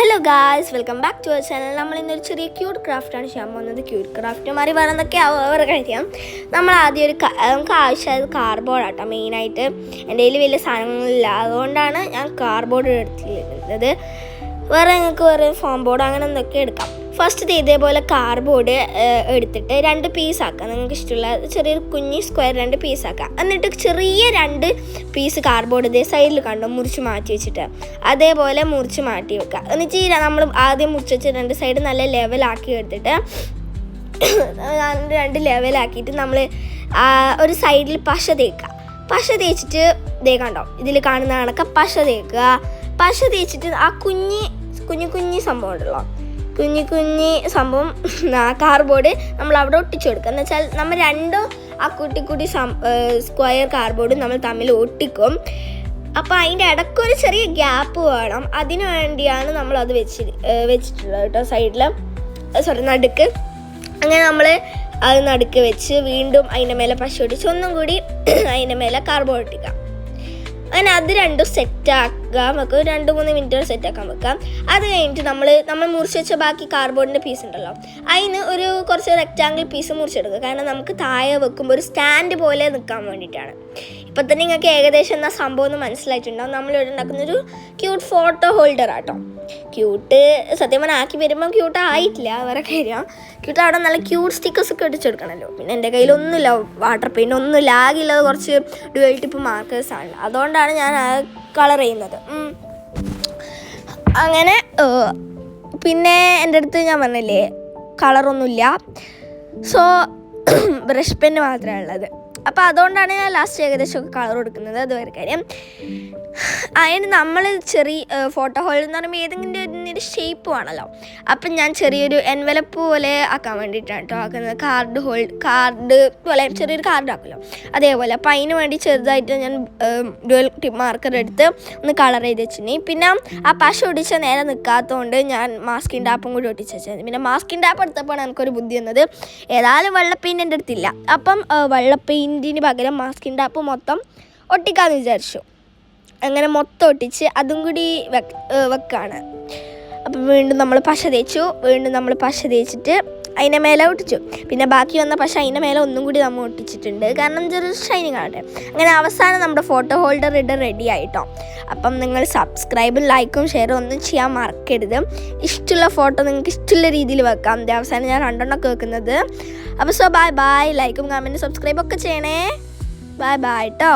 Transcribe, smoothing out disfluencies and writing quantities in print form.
Hello guys, welcome back to our channel. നമ്മൾ ഇന്നൊരു ചെറിയ ക്യൂട്ട് ക്രാഫ്റ്റാണ് ചെയ്യാൻ പോകുന്നത്. ക്യൂട്ട് ക്രാഫ്റ്റുമാരി പറയുന്നതൊക്കെ അവർക്ക് അറിയാം. നമ്മൾ ആദ്യം നമുക്ക് ആവശ്യമായത് കാർഡ്ബോർഡ് ആട്ടോ മെയിനായിട്ട്. എൻ്റെ കയ്യിൽ വലിയ സാധനങ്ങളില്ല, അതുകൊണ്ടാണ് ഞാൻ കാർഡ്ബോർഡ് എടുത്തിരുന്നത്. വേറെ ഫോം ബോർഡ് അങ്ങനെ എന്തൊക്കെ എടുക്കാം. ഫസ്റ്റ് ഇതേപോലെ കാർഡ്ബോർഡ് എടുത്തിട്ട് 2 പീസാക്കാം. നിങ്ങൾക്ക് ഇഷ്ടമുള്ള ചെറിയൊരു കുഞ്ഞി സ്ക്വയർ 2 പീസാക്കാം. എന്നിട്ട് ചെറിയ 2 പീസ് കാർഡ്ബോർഡ് ഇതേ സൈഡിൽ കണ്ടോ മുറിച്ച് മാറ്റി വെച്ചിട്ട് അതേപോലെ മുറിച്ച് മാറ്റി വെക്കുക. എന്നിട്ട് നമ്മൾ ആദ്യം മുറിച്ച് വെച്ച് 2 സൈഡ് നല്ല ലെവലാക്കി എടുത്തിട്ട് 2 ലെവലാക്കിയിട്ട് നമ്മൾ ഒരു സൈഡിൽ പശ തേച്ചിട്ട് ഇതേ കണ്ടോ ഇതിൽ കാണുന്ന കണക്ക് പശ തേച്ചിട്ട് ആ കുഞ്ഞി സംഭവം ഉണ്ടല്ലോ, കുഞ്ഞി സംഭവം കാർഡ്ബോർഡ് നമ്മൾ അവിടെ ഒട്ടിച്ചു കൊടുക്കുക. എന്ന് വെച്ചാൽ നമ്മൾ രണ്ടും ആ കുട്ടി സ്ക്വയർ കാർഡ്ബോർഡ് നമ്മൾ തമ്മിൽ ഒട്ടിക്കും. അപ്പോൾ അതിൻ്റെ ഇടയ്ക്കൊരു ചെറിയ ഗ്യാപ്പ് വേണം. അതിനു വേണ്ടിയാണ് നമ്മളത് വെച്ചിട്ടുള്ളത് കേട്ടോ, സൈഡിൽ നടുക്ക്. അങ്ങനെ നമ്മൾ അത് നടുക്ക് വെച്ച് വീണ്ടും അതിൻ്റെ മേലെ പശ ഒട്ടിച്ച് ഒന്നും കൂടി അതിൻ്റെ മേലെ കാർഡ്ബോർഡ് ഒട്ടിക്കാം. അങ്ങനെ അത് രണ്ടും സെറ്റാക്കാൻ വെക്കും. 2-3 മിനിറ്റ് സെറ്റാക്കാൻ വെക്കാം. അത് കഴിഞ്ഞിട്ട് നമ്മൾ മുറിച്ച് വെച്ച ബാക്കി കാർഡ്ബോർഡിൻ്റെ പീസ് ഉണ്ടല്ലോ, അതിന് കുറച്ച് റെക്റ്റാങ്കിൾ പീസ് മുറിച്ചെടുക്കുക. കാരണം നമുക്ക് താഴെ വെക്കുമ്പോൾ ഒരു സ്റ്റാൻഡ് പോലെ നിൽക്കാൻ വേണ്ടിയിട്ടാണ്. ഇപ്പം തന്നെ നിങ്ങൾക്ക് ഏകദേശം എന്നാ സംഭവം ഒന്ന് മനസ്സിലായിട്ടുണ്ടാവും. നമ്മളിവിടെ ഉണ്ടാക്കുന്നൊരു ക്യൂട്ട് ഫോട്ടോ ഹോൾഡർ ആട്ടോ. ക്യൂട്ട് സത്യം പറഞ്ഞാൽ ആക്കി വരുമ്പോൾ ക്യൂട്ട് ആയിട്ടില്ല, വേറെ കാര്യം. ക്യൂട്ട് അവിടെ നല്ല ക്യൂട്ട് സ്റ്റിക്കേഴ്സ് ഒക്കെ ഒട്ടിച്ചെടുക്കണമല്ലോ. പിന്നെ എൻ്റെ കയ്യിലൊന്നുമില്ല വാട്ടർ പെയിൻ്റ്, ഒന്നുമില്ല. ആകെയുള്ളത് കുറച്ച് ഡ്യുവൽ ടിപ്പ് മാർക്കേഴ്സാണ്. അതുകൊണ്ടാണ് ഞാൻ കളർ ചെയ്യുന്നത്. അങ്ങനെ പിന്നെ എൻ്റെ അടുത്ത് ഞാൻ പറഞ്ഞില്ലേ കളറൊന്നുമില്ല, സോ ബ്രഷ് പെന്ന് മാത്രമേ ഉള്ളത്. അപ്പോൾ അതുകൊണ്ടാണ് ഞാൻ ലാസ്റ്റ് ഏകദേശമൊക്കെ കളർ കൊടുക്കുന്നത്. അത് വേറെ കാര്യം. അതിന് നമ്മൾ ചെറിയ ഫോട്ടോ ഹോൾഡർ എന്ന് പറയുമ്പോൾ ഏതെങ്കിലും ഒരു ഷേപ്പ് ആണല്ലോ. അപ്പം ഞാൻ ചെറിയൊരു എൻവലപ്പ് പോലെ ആക്കാൻ വേണ്ടിയിട്ടാണ് കേട്ടോ ആക്കുന്നത്. കാർഡ് പോലെ ചെറിയൊരു കാർഡ് ആക്കുമല്ലോ, അതേപോലെ. അപ്പം അതിന് വേണ്ടി ചെറുതായിട്ട് ഞാൻ ഡ്യുവൽ ടിപ്പ് മാർക്കർ എടുത്ത് ഒന്ന് കളർ ചെയ്ത് വെച്ചിന്. പിന്നെ ആ പശ ഒട്ടിച്ച നേരെ നിൽക്കാത്തതുകൊണ്ട് ഞാൻ മാസ്കിൻ ടാപ്പും കൂടി ഒട്ടിച്ച് വെച്ചത്. പിന്നെ മാസ്കിൻ ടാപ്പ് എടുത്തപ്പോൾ എനിക്കൊരു ബുദ്ധി വന്നത്, ഏതായാലും വെള്ള പെയിൻ്റ് എൻ്റെ അടുത്തില്ല. അപ്പം വെള്ള പെയിൻറ്റിന് പകരം മാസ്കിൻ ടാപ്പ് മൊത്തം ഒട്ടിക്കാമെന്ന് വിചാരിച്ചു. അങ്ങനെ മൊത്തം ഒട്ടിച്ച് അതും കൂടി വെക്കാണ്. അപ്പം വീണ്ടും നമ്മൾ പശ തേച്ചിട്ട് അതിൻ്റെ മേലെ ഒട്ടിച്ചു. പിന്നെ ബാക്കി വന്ന പശ അതിൻ്റെ മേലെ ഒന്നും കൂടി നമ്മൾ ഒട്ടിച്ചിട്ടുണ്ട്, കാരണം ചെറിയ ഷൈനിങ് ആവട്ടെ. അങ്ങനെ അവസാനം നമ്മുടെ ഫോട്ടോ ഹോൾഡർ റെഡി ആയിട്ടോ. അപ്പം നിങ്ങൾ സബ്സ്ക്രൈബും ലൈക്കും ഷെയറും ഒന്നും ചെയ്യാൻ മറക്കരുത്. ഇഷ്ടമുള്ള ഫോട്ടോ നിങ്ങൾക്ക് ഇഷ്ടമുള്ള രീതിയിൽ വെക്കാം. അവസാനം ഞാൻ 2 എണ്ണമൊക്കെ വെക്കുന്നത്. അപ്പോൾ ബൈ ലൈക്കും കമൻറ്റും സബ്സ്ക്രൈബൊക്കെ ചെയ്യണേ. ബൈ കേട്ടോ.